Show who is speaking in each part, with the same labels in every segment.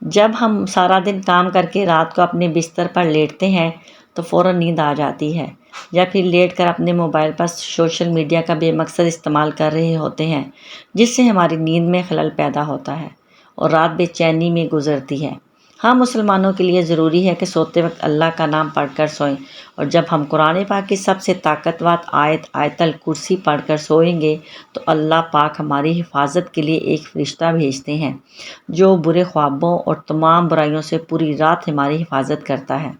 Speaker 1: جب ہم سارا دن کام کر کے رات کو اپنے بستر پر لیٹتے ہیں تو فوراً نیند آ جاتی ہے، یا پھر لیٹ کر اپنے موبائل پر سوشل میڈیا کا بے مقصد استعمال کر رہے ہوتے ہیں، جس سے ہماری نیند میں خلل پیدا ہوتا ہے اور رات بے چینی میں گزرتی ہے۔ ہاں، مسلمانوں کے لیے ضروری ہے کہ سوتے وقت اللہ کا نام پڑھ کر سوئیں، اور جب ہم قرآن پاک کی سب سے طاقتور آیت الکرسی پڑھ کر سوئیں گے تو اللہ پاک ہماری حفاظت کے لیے ایک فرشتہ بھیجتے ہیں جو برے خوابوں اور تمام برائیوں سے پوری رات ہماری حفاظت کرتا ہے،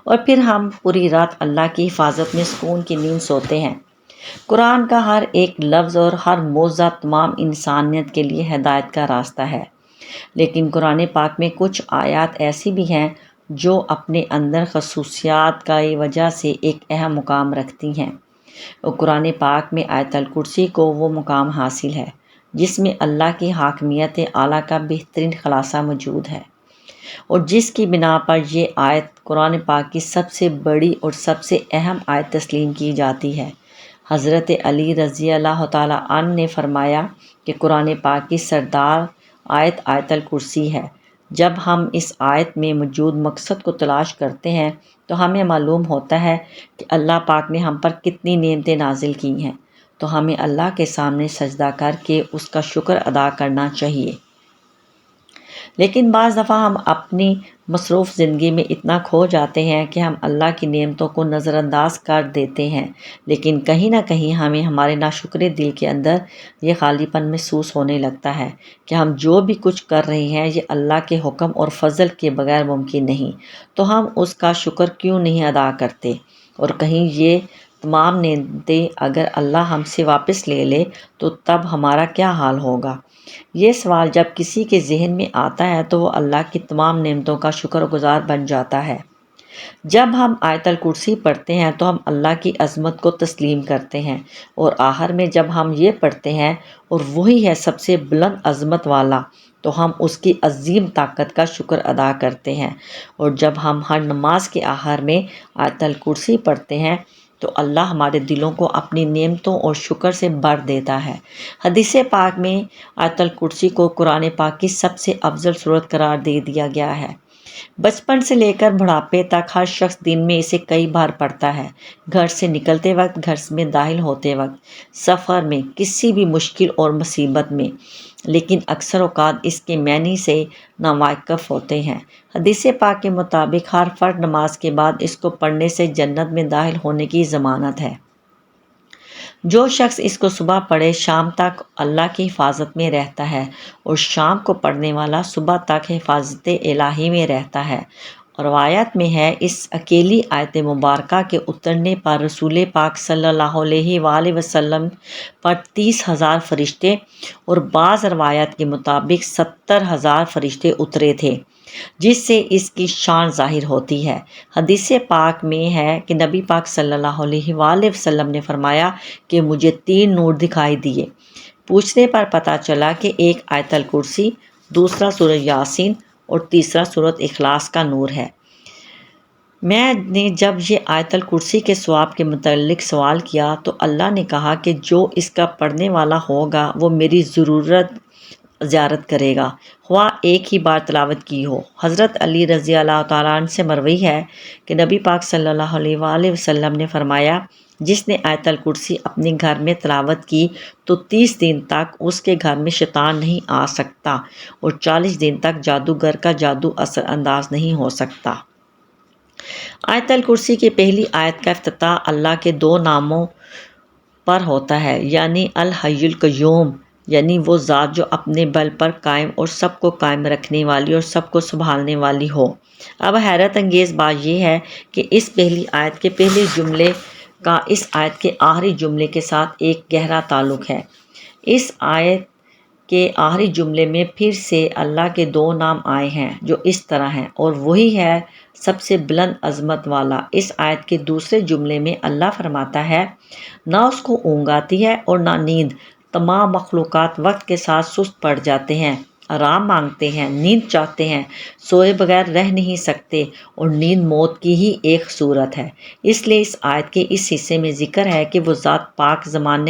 Speaker 1: اور پھر ہم پوری رات اللہ کی حفاظت میں سکون کی نیند سوتے ہیں۔ قرآن کا ہر ایک لفظ اور ہر موضوع تمام انسانیت کے لیے ہدایت کا راستہ ہے، لیکن قرآن پاک میں کچھ آیات ایسی بھی ہیں جو اپنے اندر خصوصیات کی وجہ سے ایک اہم مقام رکھتی ہیں، اور قرآن پاک میں آیت الکرسی کو وہ مقام حاصل ہے جس میں اللہ کی حاکمیت اعلیٰ کا بہترین خلاصہ موجود ہے، اور جس کی بنا پر یہ آیت قرآن پاک کی سب سے بڑی اور سب سے اہم آیت تسلیم کی جاتی ہے۔ حضرت علی رضی اللہ تعالیٰ عنہ نے فرمایا کہ قرآن پاک کی سردار آیت الکرسی ہے۔ جب ہم اس آیت میں موجود مقصد کو تلاش کرتے ہیں تو ہمیں معلوم ہوتا ہے کہ اللہ پاک نے ہم پر کتنی نعمتیں نازل کی ہیں، تو ہمیں اللہ کے سامنے سجدہ کر کے اس کا شکر ادا کرنا چاہیے۔ لیکن بعض دفعہ ہم اپنی مصروف زندگی میں اتنا کھو جاتے ہیں کہ ہم اللہ کی نعمتوں کو نظر انداز کر دیتے ہیں، لیکن کہیں نہ کہیں ہمیں ہمارے ناشکرے دل کے اندر یہ خالی پن محسوس ہونے لگتا ہے کہ ہم جو بھی کچھ کر رہے ہیں یہ اللہ کے حکم اور فضل کے بغیر ممکن نہیں، تو ہم اس کا شکر کیوں نہیں ادا کرتے؟ اور کہیں یہ تمام نعمتیں اگر اللہ ہم سے واپس لے لے تو تب ہمارا کیا حال ہوگا؟ یہ سوال جب کسی کے ذہن میں آتا ہے تو وہ اللہ کی تمام نعمتوں کا شکر گزار بن جاتا ہے۔ جب ہم آیت الکرسی پڑھتے ہیں تو ہم اللہ کی عظمت کو تسلیم کرتے ہیں، اور آخر میں جب ہم یہ پڑھتے ہیں اور وہی ہے سب سے بلند عظمت والا، تو ہم اس کی عظیم طاقت کا شکر ادا کرتے ہیں۔ اور جب ہم ہر نماز کے آخر میں آیت الکرسی پڑھتے ہیں تو اللہ ہمارے دلوں کو اپنی نعمتوں اور شکر سے بھر دیتا ہے۔ حدیث پاک میں آیت الکرسی کو قرآن پاک کی سب سے افضل سورت قرار دے دیا گیا ہے۔ بچپن سے لے کر بڑھاپے تک ہر شخص دن میں اسے کئی بار پڑھتا ہے، گھر سے نکلتے وقت، گھر میں داخل ہوتے وقت، سفر میں، کسی بھی مشکل اور مصیبت میں، لیکن اکثر اوقات اس کے معنی سے ناواقف ہوتے ہیں۔ حدیث پاک کے مطابق ہر فرض نماز کے بعد اس کو پڑھنے سے جنت میں داخل ہونے کی ضمانت ہے۔ جو شخص اس کو صبح پڑھے شام تک اللہ کی حفاظت میں رہتا ہے، اور شام کو پڑھنے والا صبح تک حفاظت الہی میں رہتا ہے۔ اور روایت میں ہے اس اکیلی آیت مبارکہ کے اترنے پر رسول پاک صلی اللہ علیہ وآلہ وسلم پر 30,000 فرشتے اور بعض روایات کے مطابق 70,000 فرشتے اترے تھے، جس سے اس کی شان ظاہر ہوتی ہے۔ حدیث پاک میں ہے کہ نبی پاک صلی اللہ علیہ وآلہ وسلم نے فرمایا کہ مجھے 3 نور دکھائی دیے۔ پوچھنے پر پتہ چلا کہ ایک آیت الکرسی، دوسرا سورہ یاسین اور تیسرا سورہ اخلاص کا نور ہے۔ میں نے جب یہ آیت الکرسی کے ثواب کے متعلق سوال کیا تو اللہ نے کہا کہ جو اس کا پڑھنے والا ہوگا وہ میری ضرورت زیارت کرے گا، خواہ ایک ہی بار تلاوت کی ہو۔ حضرت علی رضی اللہ تعالیٰ عنہ سے مروی ہے کہ نبی پاک صلی اللہ علیہ وآلہ وسلم نے فرمایا، جس نے آیت الکرسی اپنے گھر میں تلاوت کی تو 30 دن تک اس کے گھر میں شیطان نہیں آ سکتا، اور 40 دن تک جادوگر کا جادو اثر انداز نہیں ہو سکتا۔ آیت الکرسی کی پہلی آیت کا افتتاح اللہ کے 2 ناموں پر ہوتا ہے، یعنی الحی القیوم، یعنی وہ ذات جو اپنے بل پر قائم اور سب کو قائم رکھنے والی اور سب کو سنبھالنے والی ہو۔ اب حیرت انگیز بات یہ ہے کہ اس پہلی آیت کے پہلے جملے کا اس آیت کے آخری جملے کے ساتھ ایک گہرا تعلق ہے۔ اس آیت کے آخری جملے میں پھر سے اللہ کے 2 نام آئے ہیں جو اس طرح ہیں، اور وہی ہے سب سے بلند عظمت والا۔ اس آیت کے دوسرے جملے میں اللہ فرماتا ہے، نہ اس کو اونگ آتی ہے اور نہ نیند، تمام مخلوقات وقت کے ساتھ سست پڑ جاتے ہیں، آرام مانگتے ہیں، نیند چاہتے ہیں، سوئے بغیر رہ نہیں سکتے، اور نیند موت کی ہی ایک صورت ہے۔ اس لیے اس آیت کے اس حصے میں ذکر ہے کہ وہ ذات پاک زمان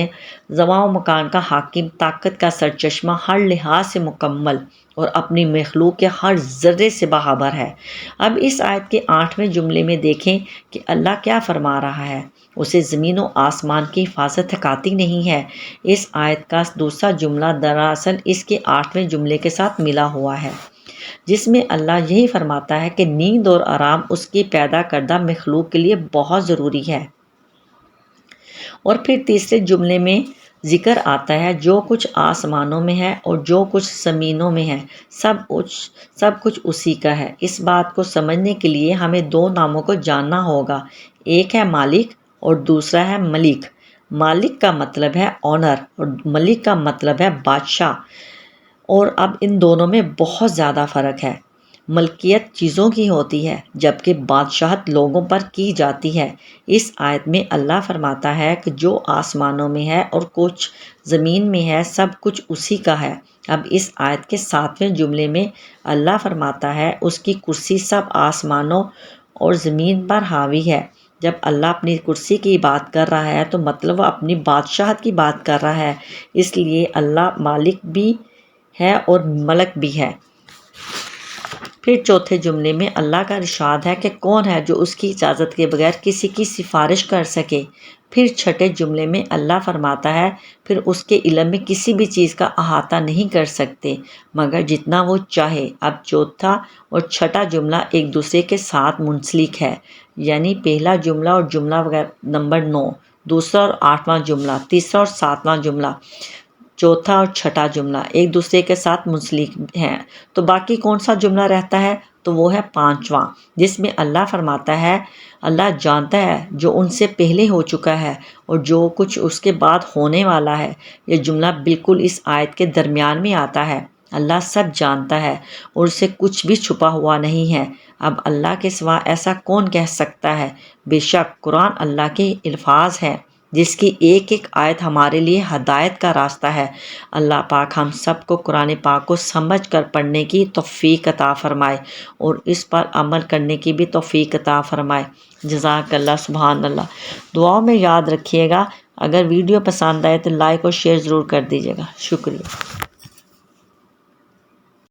Speaker 1: و مکان کا حاکم، طاقت کا سرچشمہ، ہر لحاظ سے مکمل اور اپنی مخلوق کے ہر ذرے سے باخبر ہے۔ اب اس آیت کے 8ویں جملے میں دیکھیں کہ اللہ کیا فرما رہا ہے۔ اسے زمین و آسمان کی حفاظت تھکاتی نہیں ہے۔ اس آیت کا دوسرا جملہ دراصل اس کے 8ویں جملے کے ساتھ ملا ہوا ہے، جس میں اللہ یہی فرماتا ہے کہ نیند اور آرام اس کی پیدا کردہ مخلوق کے لیے بہت ضروری ہے۔ اور پھر تیسرے جملے میں ذکر آتا ہے جو کچھ آسمانوں میں ہے اور جو کچھ زمینوں میں ہے، سب کچھ اسی کا ہے۔ اس بات کو سمجھنے کے لیے ہمیں دو ناموں کو جاننا ہوگا، ایک ہے مالک اور دوسرا ہے ملک۔ مالک کا مطلب ہے اونر اور ملک کا مطلب ہے بادشاہ، اور اب ان دونوں میں بہت زیادہ فرق ہے۔ ملکیت چیزوں کی ہوتی ہے جبکہ بادشاہت لوگوں پر کی جاتی ہے۔ اس آیت میں اللہ فرماتا ہے کہ جو آسمانوں میں ہے اور کچھ زمین میں ہے، سب کچھ اسی کا ہے۔ اب اس آیت کے 7ویں جملے میں اللہ فرماتا ہے اس کی کرسی سب آسمانوں اور زمین پر حاوی ہے۔ جب اللہ اپنی کرسی کی بات کر رہا ہے تو مطلب وہ اپنی بادشاہت کی بات کر رہا ہے، اس لیے اللہ مالک بھی ہے اور ملک بھی ہے۔ پھر چوتھے جملے میں اللہ کا ارشاد ہے کہ کون ہے جو اس کی اجازت کے بغیر کسی کی سفارش کر سکے۔ پھر چھٹے جملے میں اللہ فرماتا ہے پھر اس کے علم میں کسی بھی چیز کا احاطہ نہیں کر سکتے مگر جتنا وہ چاہے۔ اب چوتھا اور چھٹا جملہ ایک دوسرے کے ساتھ منسلک ہے، یعنی پہلا جملہ اور جملہ نمبر 9، دوسرا اور 8واں جملہ، تیسرا اور 7واں جملہ، چوتھا اور چھٹا جملہ ایک دوسرے کے ساتھ منسلک ہیں۔ تو باقی کون سا جملہ رہتا ہے؟ تو وہ ہے 5واں، جس میں اللہ فرماتا ہے اللہ جانتا ہے جو ان سے پہلے ہو چکا ہے اور جو کچھ اس کے بعد ہونے والا ہے۔ یہ جملہ بالکل اس آیت کے درمیان میں آتا ہے۔ اللہ سب جانتا ہے اور اسے کچھ بھی چھپا ہوا نہیں ہے۔ اب اللہ کے سوا ایسا کون کہہ سکتا ہے؟ بے شک قرآن اللہ کے الفاظ ہے جس کی ایک ایک آیت ہمارے لیے ہدایت کا راستہ ہے۔ اللہ پاک ہم سب کو قرآن پاک کو سمجھ کر پڑھنے کی توفیق عطا فرمائے اور اس پر عمل کرنے کی بھی توفیق عطا فرمائے۔ جزاک اللہ، سبحان اللہ۔ دعاؤں میں یاد رکھیے گا۔ اگر ویڈیو پسند آئے تو لائک اور شیئر ضرور کر دیجیے گا۔ شکریہ۔